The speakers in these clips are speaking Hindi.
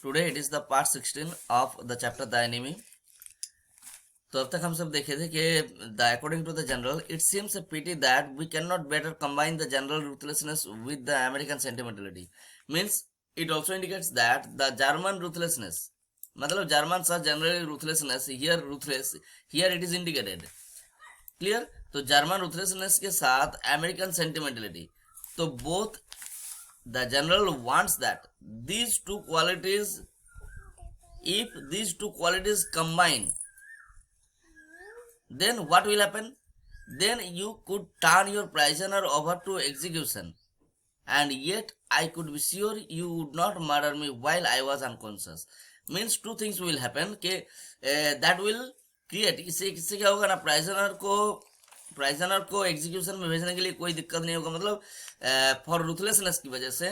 Today it is the part 16 of the chapter the enemy. तो अब तक हम सब देखे थे कि the according to the general it seems a pity that we can not better combine the general ruthlessness with the American sentimentality. Means it also indicates that the German ruthlessness, मतलब जर्मन सा generally ruthlessness, here ruthless, here it is indicated. Clear? तो जर्मन रूथलेसनेस के साथ अमेरिकन सेंटिमेंटलिटी, तो both the general wants that these two qualities, if these two qualities combine, then what will happen? Then you could turn your prisoner over to execution, and yet I could be sure you would not murder me while I was unconscious. Means two things will happen कि that will create, इससे क्या होगा ना, प्राइजनर को एग्जीक्यूशन में भेजने के लिए कोई दिक्कत नहीं होगा। मतलब फॉर रूथलेसनेस की वजह से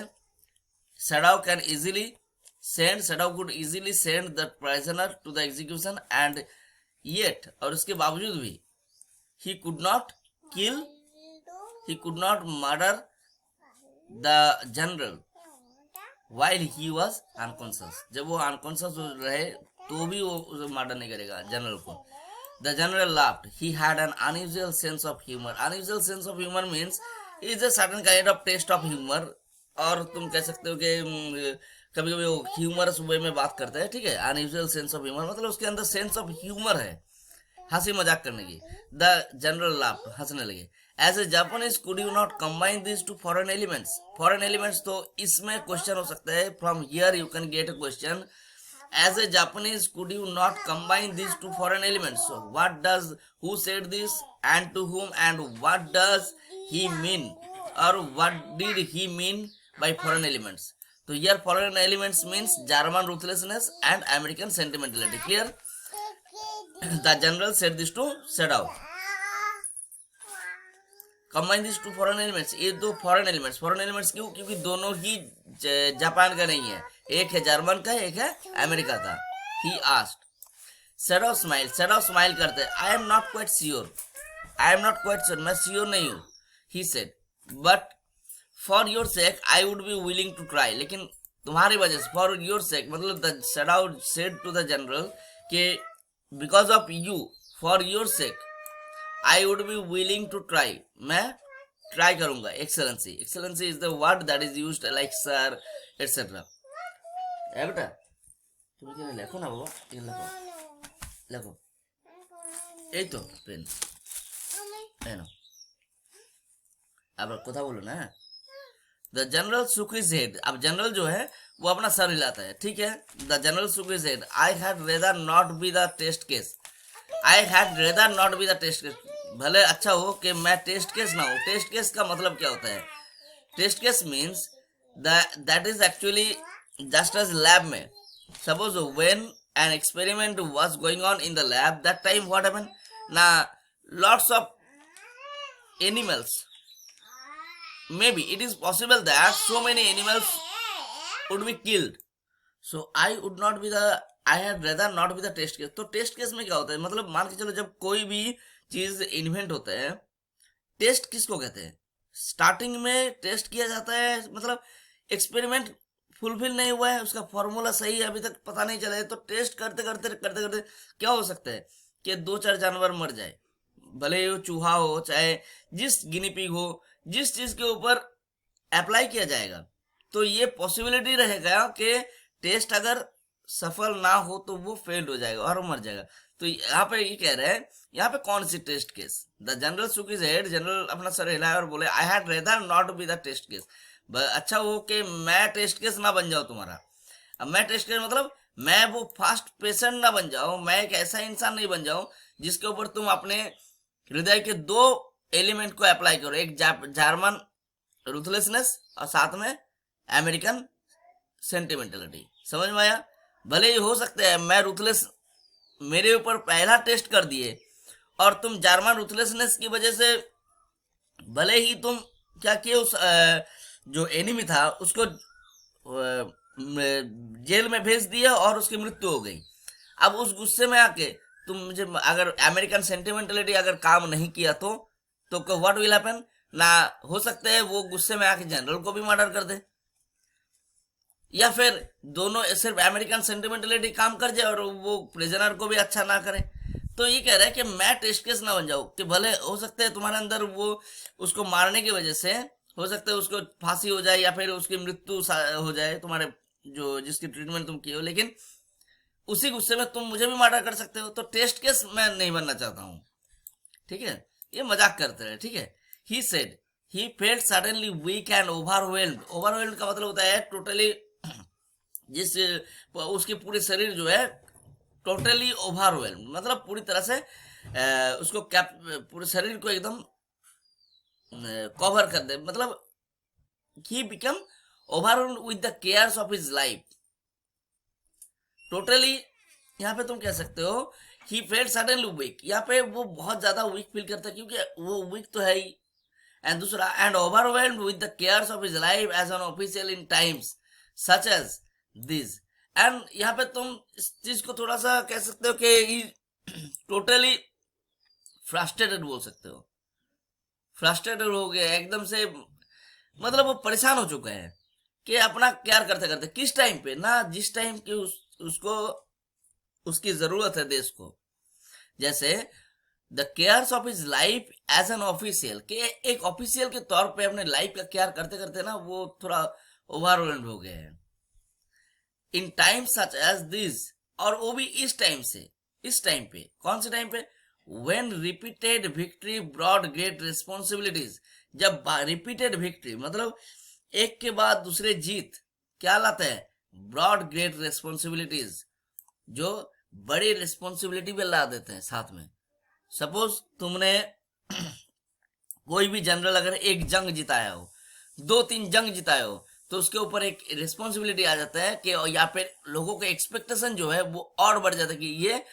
Sadao could easily send the prisoner to the execution, and yet, और उसके बावजूद भी he could not murder the general while he was unconscious. जब वो unconscious रहे तो भी वो मर्डर नहीं करेगा जनरल को। The general laughed. He had an unusual sense of humor. Unusual sense of humor means is a certain kind of taste of humor, और तुम कह सकते हो कि कभी कभी वो ह्यूमरस वे में बात करते हैं, ठीक है। अनयूजुअल सेंस ऑफ ह्यूमर मतलब उसके अंदर सेंस ऑफ ह्यूमर है, हंसी मजाक करने की। द जनरल लाफ्ड, हंसने लगे। As a Japanese could you not combine this to foreign elements. Foreign elements, तो इसमें क्वेश्चन हो सकता है, from here you can get a question. As a Japanese, could you not combine these two foreign elements? So who said this and to whom, and what does he mean, or what did he mean by foreign elements? So here foreign elements means German ruthlessness and American sentimentality. Clear? The general said this to Sadao. Combine these two foreign elements. ये दो foreign elements क्यों? क्योंकि दोनों ही जापान का नहीं है, एक है जर्मन का, एक है अमेरिका का। He asked. Sadao smile करते हैं। I am not quite sure, मैं श्योर नहीं हूँ। He said, but for your sake I would be willing to try. लेकिन तुम्हारी वजह से, for your sake, मतलब the Sadao said to the general कि because of you, for your sake I would be willing to try. मैं ट्राई करूंगा। Excellency is the word that is used like sir etcetera. है बेटा, তুমি কি লেখো না বাবা? এই লেখো এই তো পেন এনো, अब কথা बोलो ना। The general shook his head. अब जनरल जो है वो अपना सर हिलाता है, ठीक है। The general shook his head. I had rather not be the test case. भले अच्छा हो कि मैं टेस्ट केस ना हो। टेस्ट केस का मतलब क्या होता है? Test case means that is actually just as lab में। Suppose when an experiment was going on in the lab, that time what happened ना, lots of animals, maybe it is possible that so many animals would be killed, so I had rather not be the test case. तो टेस्ट केस में क्या होता है? मतलब मान के चलो जब कोई भी चीज इन्वेंट होता है, टेस्ट किसको कहते हैं? स्टार्टिंग में टेस्ट किया जाता है, मतलब एक्सपेरिमेंट फुलफिल नहीं हुआ है, उसका फॉर्मूला सही है अभी तक पता नहीं चला है, तो टेस्ट करते करते करते करते क्या हो सकता है कि 2-4 जानवर मर जाए, भले वो चूहा हो चाहे जिस गिनी पिग हो, जिस चीज के ऊपर अप्लाई किया जाएगा, तो ये पॉसिबिलिटी रहेगा कि टेस्ट अगर सफल ना हो तो वो फेल हो जाएगा और मर जाएगा। तो यहाँ पे ये कह रहे हैं, यहाँ पे कौन सी test case? The general shook his head. General अपना सर हिलाया और बोले I had rather not be the test case. अच्छा हो कि मैं टेस्ट केस ना बन जाऊं तुम्हारा। अब मैं टेस्ट केस मतलब मैं वो फास्ट पेशेंट ना बन जाऊं, मैं एक ऐसा इंसान नहीं बन जाऊं जिसके ऊपर तुम अपने हृदय के 2 एलिमेंट को अप्लाई करो, एक जर्मन रूथलेसनेस और साथ में अमेरिकन सेंटिमेंटलिटी। समझ में आया? भले ही हो सकता है मैं रूथलेस, मेरे ऊपर पहला टेस्ट कर दिए और तुम जर्मन रूथलेसनेस की वजह से भले ही तुम क्या किए, उस जो एनिमी था उसको जेल में भेज दिया और उसकी मृत्यु हो गई। अब उस गुस्से में आके तुम मुझे, अगर अमेरिकन सेंटिमेंटलिटी अगर काम नहीं किया तो व्हाट विल हैपन ना, हो सकता है वो गुस्से में आके जनरल को भी मर्डर कर दे। या फिर दोनों सिर्फ अमेरिकन सेंटिमेंटलिटी काम कर जाए और वो प्रिजनर को भी अच्छा ना करे। तो ये कह रहा है कि मैं टेस्ट केस ना बन जाऊं, कि भले हो सकता है तुम्हारे अंदर वो उसको मारने की वजह से हो सकता है उसको फांसी हो जाए या फिर उसकी मृत्यु हो जाए, तुम्हारे जो जिसकी ट्रीटमेंट तुम किए हो, लेकिन उसी गुस्से में तुम मुझे भी मर्डर कर सकते हो। तो टेस्ट केस मैं नहीं बनना चाहता हूँ, ठीक है। ये मजाक करते रहे, ठीक है। He said he felt suddenly weak and overwhelmed. Overwhelmed का मतलब होता है टोटली, जिस उसके पूरे शरीर जो है टोटली ओवरवेल्म्ड, मतलब पूरी तरह से उसको कैप पूरे शरीर को एकदम कवर कर दे, मतलब he become overwhelmed with the cares of his life. Totally यहाँ पे तुम कह सकते हो ही फेल्ट सडनली वीक, यहाँ पे वो बहुत ज्यादा वीक फील करता है क्योंकि वो वीक तो है ही। एंड दूसरा, and overwhelmed with the cares of his life as an official in times such as this. And यहाँ पे तुम इस चीज को थोड़ा सा कह सकते हो कि टोटली फ्रस्ट्रेटेड बोल सकते हो। फ्रस्ट्रेटेड हो गए एकदम से, मतलब वो परेशान हो चुके हैं कि अपना केयर करते करते किस टाइम पे ना, जिस टाइम की उसको उसकी जरूरत है देश को। जैसे the cares of his life as an official, के एक ऑफिशियल के तौर पे अपने लाइफ का केयर करते करते ना वो थोड़ा ओवरवेल्ड हो गए हैं। In time such as this, और वो भी इस टाइम से, इस टाइम पे, कौन से टाइम पे, when repeated victory brought great responsibilities. जब रिपीटेड विक्ट्री मतलब एक के बाद दूसरे जीत क्या लाता है, ब्रॉड ग्रेट रिस्पॉन्सिबिलिटीज, जो बड़ी रिस्पॉन्सिबिलिटी भी ला देते हैं साथ में। सपोज तुमने कोई भी जनरल अगर एक जंग जिताया हो, 2-3 जंग जिताए हो, तो उसके ऊपर एक रिस्पॉन्सिबिलिटी आ जाता है कि या फिर लोगों का एक्सपेक्टेशन जो है वो और बढ़ जाता है कि ये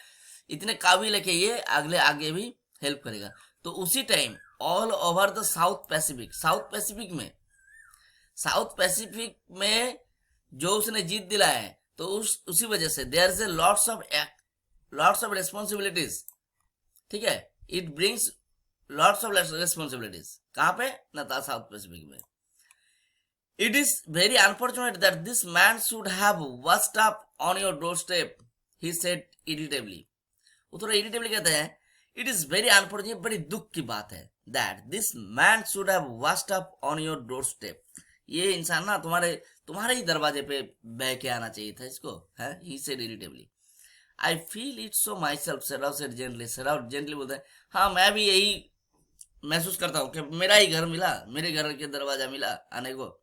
इतने काबिल है कि ये अगले आगे भी हेल्प करेगा। तो उसी time all over the south Pacific, south Pacific में जो उसने जीत दिलाया है, तो उसी वजह से there is a lots of responsibilities, ठीक है। It brings lots of responsibilities, कहां पे ना, साउथ पैसिफिक में। It is very unfortunate that this man should have washed up on your doorstep, he said irritably. वो थोड़ा इरिटेबली कहते हैं, इट इज वेरी अनफॉर्चुनेट, बड़ी दुख की बात है, that this man should have washed up on your door step. ये इंसान ना तुम्हारे ही दरवाजे पे बह के आना चाहिए था इसको, है। He said irritably, I feel it so myself, Serao said gently. Serao gently बोलता है, हाँ मैं भी यही महसूस करता हूँ कि मेरा ही घर मिला, मेरे घर के दरवाजा मिला आने को।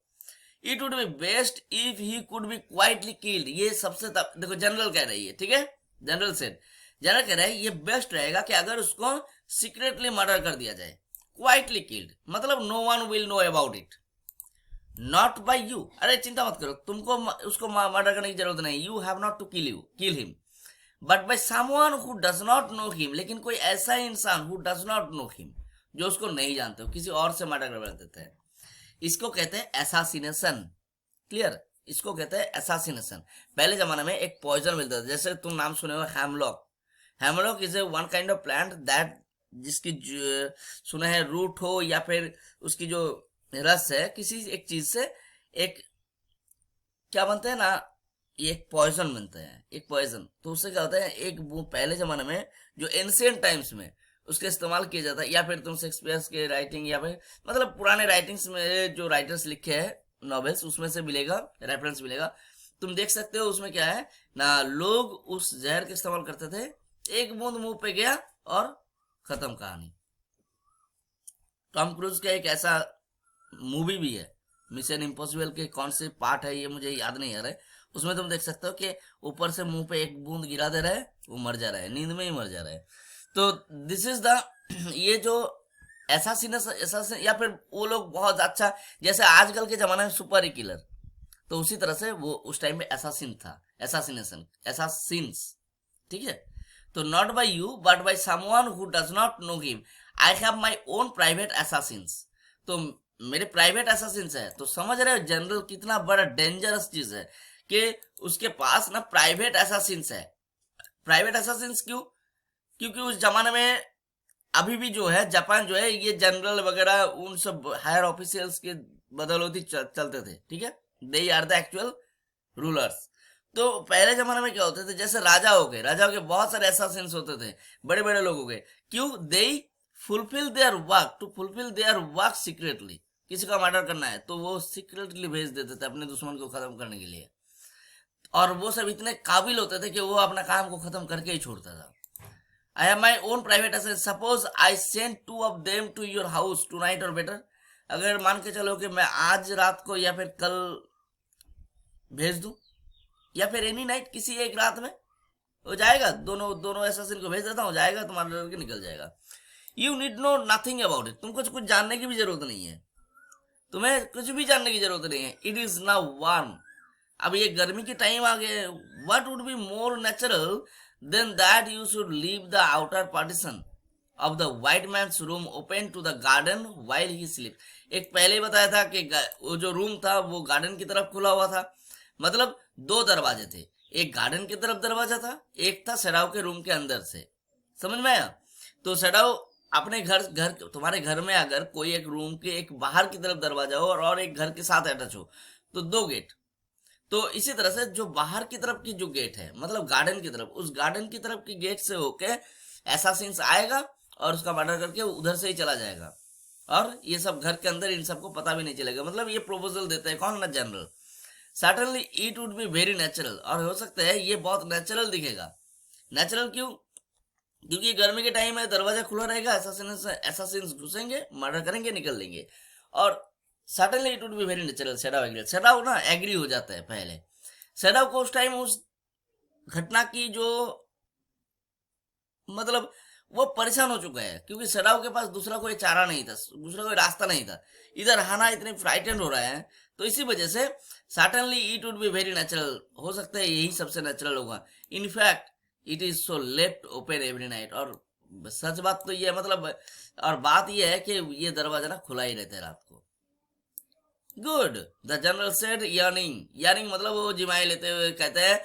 It would be best if he could be quietly killed. ये सबसे देखो जनरल कह रही है, ठीक है। जनरल कह रहा है ये बेस्ट रहेगा कि अगर उसको सीक्रेटली मर्डर कर दिया जाए। क्वाइटली किल्ड मतलब no one will know about it, not by you. अरे चिंता मत करो, तुमको उसको मर्डर करने की जरूरत नहीं, you have not to kill him, but by someone who does not know him. लेकिन कोई ऐसा इंसान who does not know him, जो उसको नहीं जानते हो, किसी और से मर्डर कर देते हैं। इसको कहते हैं एसासिनेशन, क्लियर। इसको कहते हैं एसासिनेशन। पहले जमाने में एक पॉइजन मिलता था, जैसे तुम नाम सुने हो hemlock. Hemlock is a one kind of plant that, जिसकी सुना है रूट हो या फिर उसकी जो रस है किसी एक चीज से एक क्या बनते हैं ना, ये एक पॉइजन बनता है, एक पॉइजन। तो उससे क्या होता है, एक पहले जमाने में जो एंशिएंट टाइम्स में उसका इस्तेमाल किया जाता है, या फिर तुम शेक्सपियर के राइटिंग या फिर मतलब पुराने राइटिंग्स में जो राइटर्स लिखे हैं नॉवेल्स, उसमें से मिलेगा, रेफरेंस मिलेगा। तुम देख सकते हो उसमें क्या है ना, लोग उस जहर का इस्तेमाल करते थे, एक बूंद मुंह पे गया और खत्म कहानी। टॉम क्रूज का एक ऐसा मूवी भी है, मिशन इम्पॉसिबल के कौन से पार्ट है ये मुझे याद नहीं आ रहा है, उसमें तुम देख सकते हो कि ऊपर से मुंह पे एक बूंद गिरा दे रहा है, वो मर जा रहा है, नींद में ही मर जा रहा है। तो दिस इज द ये जो एसासिन या फिर वो लोग बहुत अच्छा, जैसे आजकल के जमाने में सुपर किलर, तो उसी तरह से वो उस टाइम में एसासिन था, एसासिन्स, ठीक है। तो not by you but by someone who does not know him, I have my own private assassins. तो मेरे प्राइवेट एसासिन्स है। तो समझ रहे हो जनरल कितना बड़ा डेंजरस चीज है कि उसके पास ना प्राइवेट एसासिन्स है। प्राइवेट एसासिन्स क्यों? क्योंकि उस जमाने में अभी भी जो है जापान जो है ये जनरल वगैरह उन सब हायर ऑफिशियल्स के बदौलत ही चलते थे, ठीक है। They are the actual rulers. तो पहले जमाने में क्या होते थे, जैसे राजाओं के बहुत सारे असैसिन्स होते थे, बड़े बड़े लोग हो गए। क्यों? They fulfil their work, to fulfil their work secretly. किसी का मर्डर करना है तो वो सीक्रेटली भेज देते थे अपने दुश्मन को खत्म करने के लिए, और वो सब इतने काबिल होते थे कि वो अपना काम को खत्म करके ही छोड़ता था। I have my own private asset, suppose I send 2 of them to your house tonight or better. अगर मान के चलो कि मैं आज रात को या फिर कल भेज दूं, या फिर एनी नाइट, किसी एक रात में हो जाएगा, दोनों दोनों असैसिन को भेज देता हूँ, जाएगा तुम्हारा लड़के निकल जाएगा। You need know nothing about it, तुमको कुछ जानने की भी जरूरत नहीं है, तुम्हें कुछ भी जानने की जरूरत नहीं है। इट इज नाउ वार्म, अब ये गर्मी की टाइम आ गए। What would be more natural than that you should leave the outer partition of the white man's room open to the garden while he sleep. एक पहले ही बताया था कि वो जो रूम था वो गार्डन की तरफ खुला हुआ था, मतलब 2 दरवाजे थे, एक गार्डन की तरफ दरवाजा था, एक था सेडाव के रूम के अंदर से। समझ में आया? तो सेडाव अपने घर तुम्हारे घर में अगर कोई एक रूम के एक बाहर की तरफ दरवाजा हो और एक घर के साथ अटैच हो तो 2 गेट। तो इसी तरह से जो बाहर की तरफ की जो गेट है, मतलब गार्डन की तरफ, उस गार्डन की तरफ की गेट से होके असैसिन आएगा और उसका मर्डर करके उधर से ही चला जाएगा, और ये सब घर के अंदर इन सबको पता भी नहीं चलेगा। मतलब ये प्रोपोजल देते हैं कौन ना, general. Certainly it would be very natural, और हो सकता है ये बहुत नेचुरल दिखेगा। नेचुरल क्यों? क्योंकि गर्मी के टाइम है, दरवाजा खुला रहेगा, असैसिन्स घुसेंगे, मर्डर करेंगे, निकल लेंगे। और certainly it would be very natural. Sedao ना एग्री हो जाता है। पहले सेडाव को उस टाइम उस घटना की जो मतलब वो परेशान हो चुका है, क्योंकि सेडाव के पास दूसरा कोई चारा नहीं था, दूसरा कोई रास्ता नहीं था। इधर हाना इतने फ्राइटेंड हो रहा है, तो इसी वजह से certainly it would be very natural, हो सकता है यही सबसे नेचुरल होगा। In fact it is so left open every night, और सच बात तो ये है, मतलब, और बात ये है कि ये दरवाजा ना खुला ही रहता है रात को। गुड, द जनरल सेड यार्निंग मतलब वो जिमाई लेते हुए कहते हैं,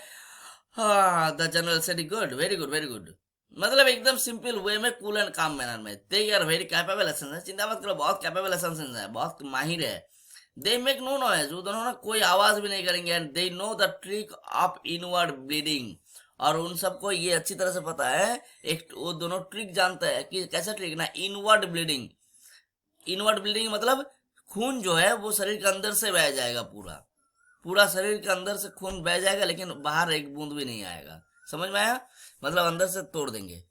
हाँ, the general said good, very good, very good. मतलब एकदम सिंपल वे में, कूल एंड काम मैनर में। They are very capable assassins, चिंता मत करो, बहुत कैपेबल असैसिन्स है, बहुत माहिर है। दे मेक नो नॉइज, वो दोनों ना कोई आवाज भी नहीं करेंगे। And they know the trick of inward bleeding, और उन सबको ये अच्छी तरह से पता है, एक वो दोनों ट्रिक जानते हैं कि कैसा ट्रिक ना, इनवर्ड ब्लीडिंग। इनवर्ड ब्लीडिंग मतलब खून जो है वो शरीर के अंदर से बह जाएगा, पूरा पूरा शरीर के अंदर से खून बह जाएगा, लेकिन बाहर एक बूंद भी नहीं आएगा। समझ में आया? मतलब अंदर से तोड़ देंगे।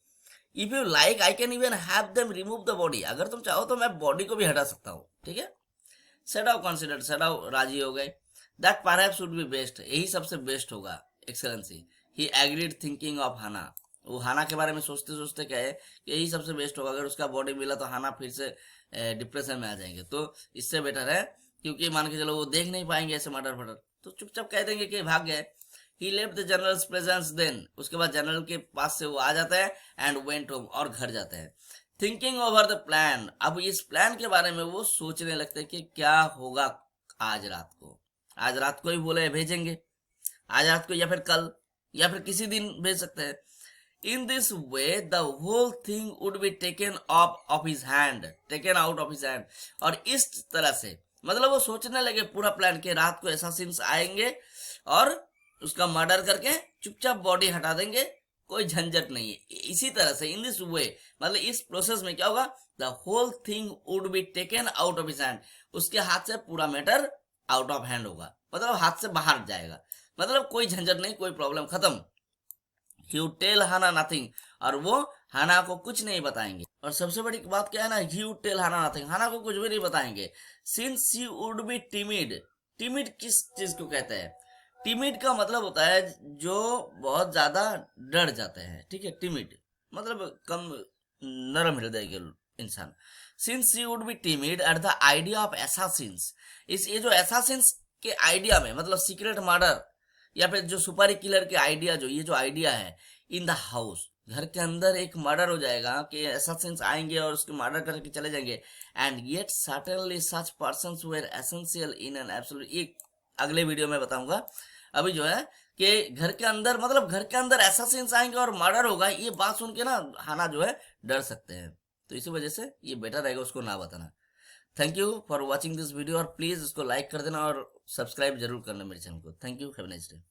If you like I can even have them remove the body, अगर तुम चाहो तो मैं बॉडी को भी हटा सकता हूँ, ठीक है। सेडाव कंसिडर्ड, सेडाव राजी हो गए। That perhaps would be best, यही सबसे बेस्ट होगा excellency. He agreed thinking of Hana, वो हाना के बारे में सोचते सोचते कहे कि यही सबसे बेस्ट होगा, अगर उसका बॉडी मिला तो हाना फिर से डिप्रेशन में आ जाएंगे, तो इससे बेटर है, क्योंकि मान के चलो वो देख नहीं पाएंगे ऐसे मर्डर फर्डर, तो चुपचाप कह देंगे कि भाग गए। He left the general's presence then, उसके बाद जनरल के पास से वो आ जाता है, एंड वेंट होम, और घर जाता है। थिंकिंग ओवर द प्लान, अब इस प्लान के बारे में वो सोचने लगते हैं कि क्या होगा आज रात को। आज रात को ही बोले भेजेंगे, आज रात को या फिर कल या फिर किसी दिन भेज सकते हैं। In this way, the whole thing would be taken off his hand, taken out of his hand. और इस तरह से मतलब वो सोचने लगे पूरा प्लान के रात को असैसिन्स आएंगे और उसका मर्डर करके चुपचाप बॉडी हटा देंगे, कोई झंझट नहीं है। इसी तरह से इन दिस वे, मतलब इस प्रोसेस में क्या होगा, the whole thing would be taken out of his hand, उसके हाथ से पूरा मैटर आउट ऑफ हैंड होगा, मतलब हाथ से बाहर जाएगा, मतलब कोई झंझट नहीं, कोई प्रॉब्लम खत्म। He would tell Hana nothing, और वो हाना को कुछ नहीं बताएंगे। और सबसे बड़ी बात क्या है ना, he would tell Hana nothing, हाना को कुछ भी नहीं बताएंगे। Since she would be timid, timid किस चीज को कहते हैं? timid का मतलब होता है जो बहुत ज्यादा डर जाते हैं, ठीक है। timid मतलब कम नरम हृदय के इंसान। Since she would be timid at the idea of assassins, इस ये जो assassins के आइडिया में, मतलब सीक्रेट मर्डर या फिर जो सुपारी किलर के आइडिया, जो ये जो आइडिया है, इन द हाउस, घर के अंदर एक मर्डर हो जाएगा कि असैसिन्स आएंगे और उसके मर्डर करके चले जाएंगे। And yet certainly such persons were essential in an absolute, एक अगले वीडियो में बताऊंगा। अभी जो है कि घर के अंदर, मतलब घर के अंदर असैसिन्स आएंगे और मर्डर होगा, ये बात सुन के ना हाना जो है डर सकते हैं, तो इसी वजह से ये बेटर रहेगा उसको ना बताना। Thank you for watching this video, और प्लीज इसको लाइक कर देना और सब्सक्राइब जरूर करना मेरे चैनल को। Thank you, have a nice day.